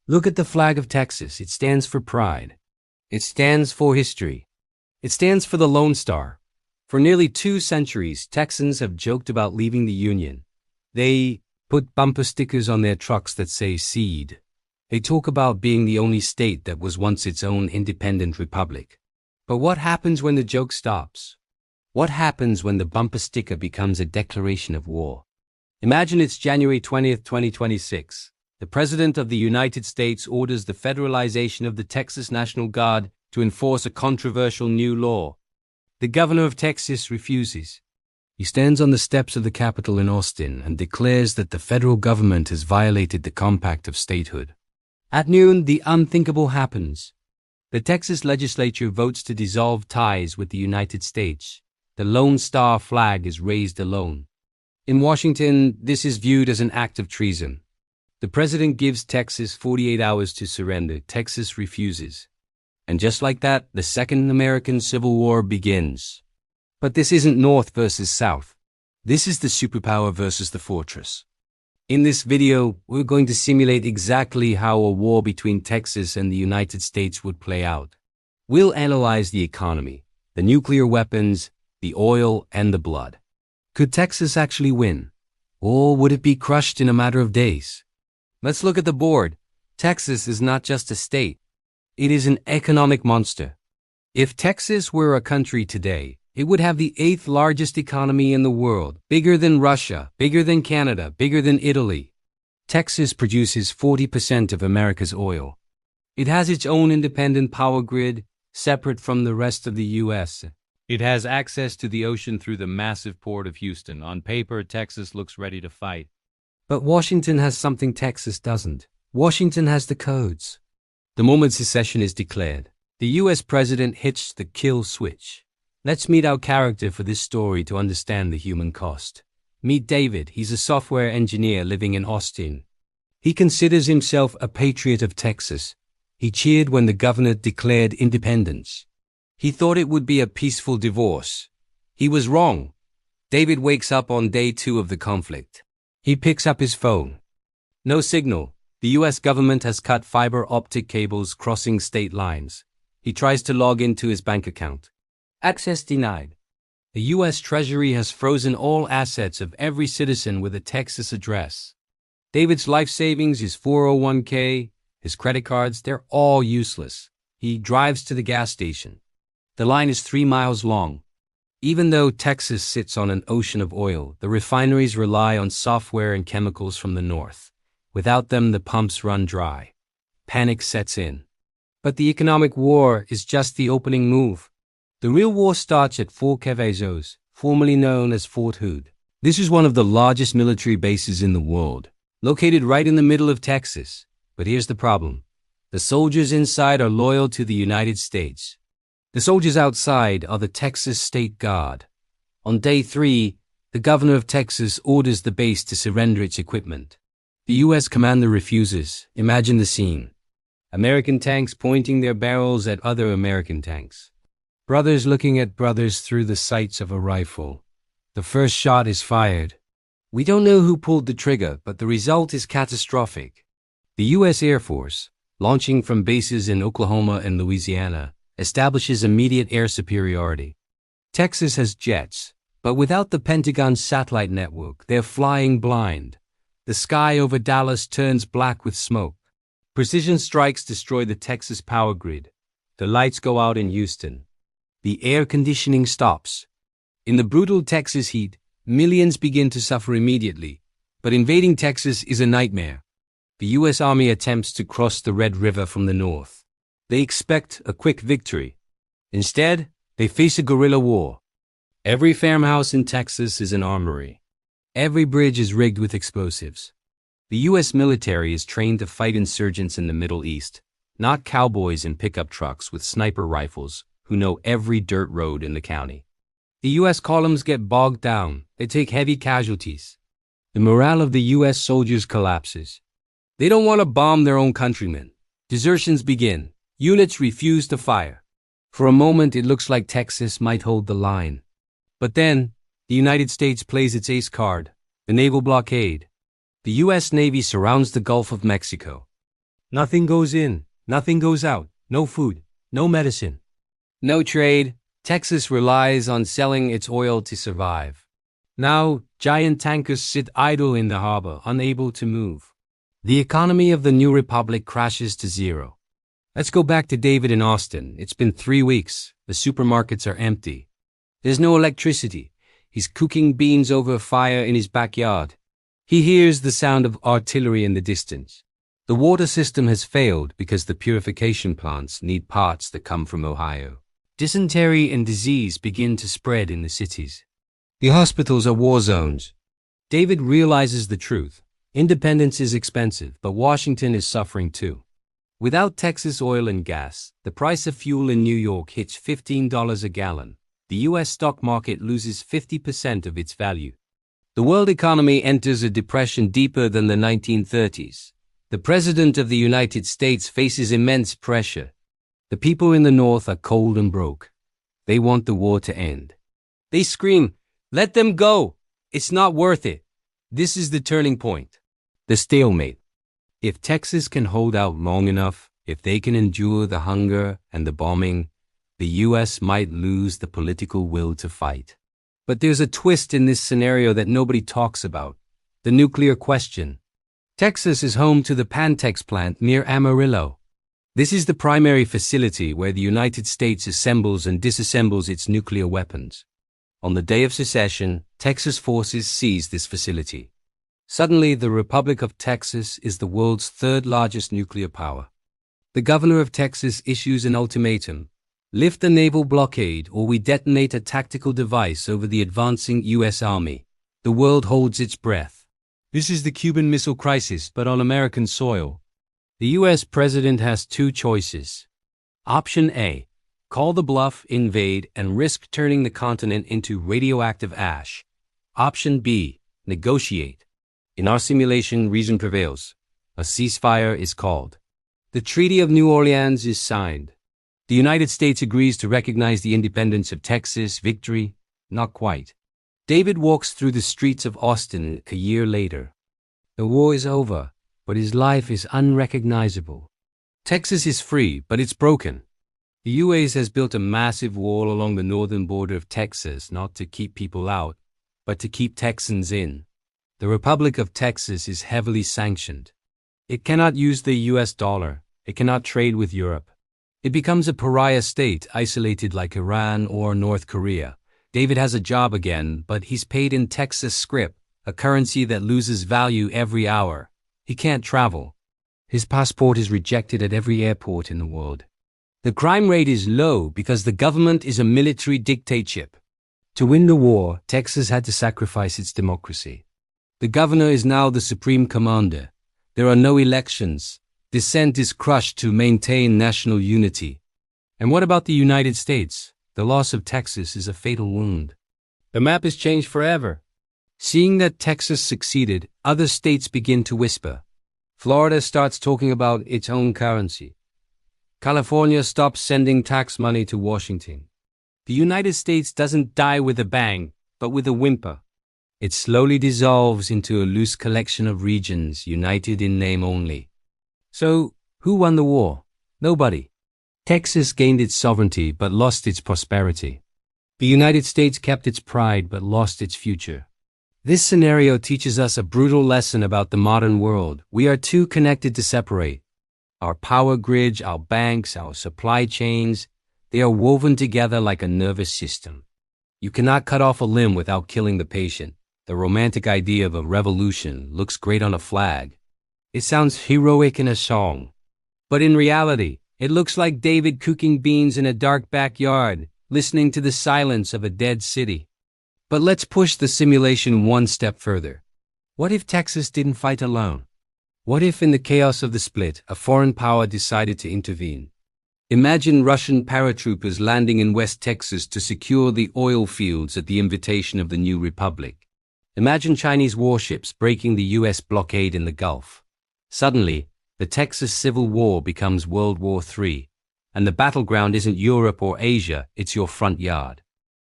Look at the flag of Texas. It stands for pride. It stands for history. It stands for the Lone Star. For nearly 2 centuries, Texans have joked about leaving the Union. They put bumper stickers on their trucks that say Seceded. They talk about being the only state that was once its own independent republic. But what happens when the joke stops? What happens when the bumper sticker becomes a declaration of war? Imagine it's January 20th, 2026. The President of the United States orders the federalization of the Texas National Guard to enforce a controversial new law. The governor of Texas refuses. He stands on the steps of the Capitol in Austin and declares that the federal government has violated the compact of statehood. At noon, the unthinkable happens. The Texas legislature votes to dissolve ties with the United States. The Lone Star flag is raised alone. In Washington, this is viewed as an act of treason. The president gives Texas 48 hours to surrender. Texas refuses. And just like that, the Second American Civil War begins. But this isn't North versus South. This is the superpower versus the fortress. In this video, we're going to simulate exactly how a war between Texas and the United States would play out. We'll analyze the economy, the nuclear weapons, the oil, and the blood. Could Texas actually win? Or would it be crushed in a matter of days? Let's look at the board. Texas is not just a state. It is an economic monster. If Texas were a country today, it would have the 8th largest economy in the world, bigger than Russia, bigger than Canada, bigger than Italy. Texas produces 40% of America's oil. It has its own independent power grid, separate from the rest of the U.S. It has access to the ocean through the massive port of Houston. On paper, Texas looks ready to fight. But Washington has something Texas doesn't. Washington has the codes. The moment secession is declared, the U.S. president hits the kill switch. Let's meet our character for this story to understand the human cost. Meet David. He's a software engineer living in Austin. He considers himself a patriot of Texas. He cheered when the governor declared independence. He thought it would be a peaceful divorce. He was wrong. David wakes up on day 2 of the conflict. He picks up his phone. No signal. The U.S. government has cut fiber optic cables crossing state lines. He tries to log into his bank account. Access denied. The U.S. Treasury has frozen all assets of every citizen with a Texas address. David's life savings, his 401k, his credit cards, they're all useless. He drives to the gas station. The line is 3 miles long. Even though Texas sits on an ocean of oil, the refineries rely on software and chemicals from the north. Without them, the pumps run dry. Panic sets in. But the economic war is just the opening move. The real war starts at Fort Cavazos, formerly known as Fort Hood. This is one of the largest military bases in the world, located right in the middle of Texas. But here's the problem. The soldiers inside are loyal to the United States. The soldiers outside are the Texas State Guard. On day 3, the governor of Texas orders the base to surrender its equipment. The U.S. commander refuses. Imagine the scene. American tanks pointing their barrels at other American tanks. Brothers looking at brothers through the sights of a rifle. The first shot is fired. We don't know who pulled the trigger, but the result is catastrophic. The U.S. Air Force, launching from bases in Oklahoma and Louisiana, establishes immediate air superiority. Texas has jets, but without the Pentagon's satellite network, they're flying blind. The sky over Dallas turns black with smoke. Precision strikes destroy the Texas power grid. The lights go out in Houston. The air conditioning stops. In the brutal Texas heat, millions begin to suffer immediately. But invading Texas is a nightmare. The U.S. Army attempts to cross the Red River from the north. They expect a quick victory. Instead, they face a guerrilla war. Every farmhouse in Texas is an armory. Every bridge is rigged with explosives. The U.S. military is trained to fight insurgents in the Middle East, not cowboys in pickup trucks with sniper rifles who know every dirt road in the county. The U.S. columns get bogged down. They take heavy casualties. The morale of the U.S. soldiers collapses. They don't want to bomb their own countrymen. Desertions begin. Units refuse to fire. For a moment, it looks like Texas might hold the line. But then, the United States plays its ace card, the Naval Blockade. The U.S. Navy surrounds the Gulf of Mexico. Nothing goes in, nothing goes out, no food, no medicine. No trade. Texas relies on selling its oil to survive. Now, giant tankers sit idle in the harbor, unable to move. The economy of the new republic crashes to zero. Let's go back to David in Austin. It's been 3 weeks. The supermarkets are empty. There's no electricity. He's cooking beans over a fire in his backyard. He hears the sound of artillery in the distance. The water system has failed because the purification plants need parts that come from Ohio. Dysentery and disease begin to spread in the cities. The hospitals are war zones. David realizes the truth. Independence is expensive, but Washington is suffering too. Without Texas oil and gas, the price of fuel in New York hits $15 a gallon. The U.S. stock market loses 50% of its value. The world economy enters a depression deeper than the 1930s. The President of the United States faces immense pressure. The people in the North are cold and broke. They want the war to end. They scream, "Let them go! It's not worth it." This is the turning point. The stalemate. If Texas can hold out long enough, if they can endure the hunger and the bombing, the U.S. might lose the political will to fight. But there's a twist in this scenario that nobody talks about: the nuclear question. Texas is home to the Pantex plant near Amarillo. This is the primary facility where the United States assembles and disassembles its nuclear weapons. On the day of secession, Texas forces seize this facility. Suddenly, the Republic of Texas is the world's third largest nuclear power. The governor of Texas issues an ultimatum: lift the naval blockade or we detonate a tactical device over the advancing U.S. Army. The world holds its breath. This is the Cuban Missile Crisis, but on American soil. The U.S. president has 2 choices. Option A: call the bluff, invade, and risk turning the continent into radioactive ash. Option B: negotiate. In our simulation, reason prevails. A ceasefire is called. The Treaty of New Orleans is signed. The United States agrees to recognize the independence of Texas. Victory? Not quite. David walks through the streets of Austin a year later. The war is over, but his life is unrecognizable. Texas is free, but it's broken. The U.S. has built a massive wall along the northern border of Texas, not to keep people out, but to keep Texans in. The Republic of Texas is heavily sanctioned. It cannot use the U.S. dollar. It cannot trade with Europe. It becomes a pariah state, isolated like Iran or North Korea. David has a job again, but he's paid in Texas scrip, a currency that loses value every hour. He can't travel. His passport is rejected at every airport in the world. The crime rate is low because the government is a military dictatorship. To win the war, Texas had to sacrifice its democracy. The governor is now the supreme commander. There are no elections. Dissent is crushed to maintain national unity. And what about the United States? The loss of Texas is a fatal wound. The map is changed forever. Seeing that Texas succeeded, other states begin to whisper. Florida starts talking about its own currency. California stops sending tax money to Washington. The United States doesn't die with a bang, but with a whimper. It slowly dissolves into a loose collection of regions united in name only. So, who won the war? Nobody. Texas gained its sovereignty but lost its prosperity. The United States kept its pride but lost its future. This scenario teaches us a brutal lesson about the modern world. We are too connected to separate. Our power grids, our banks, our supply chains, they are woven together like a nervous system. You cannot cut off a limb without killing the patient. The romantic idea of a revolution looks great on a flag. It sounds heroic in a song. But in reality, it looks like David cooking beans in a dark backyard, listening to the silence of a dead city. But let's push the simulation one step further. What if Texas didn't fight alone? What if in the chaos of the split, a foreign power decided to intervene? Imagine Russian paratroopers landing in West Texas to secure the oil fields at the invitation of the new republic. Imagine Chinese warships breaking the U.S. blockade in the Gulf. Suddenly, the Texas Civil War becomes World War III, and the battleground isn't Europe or Asia, it's your front yard.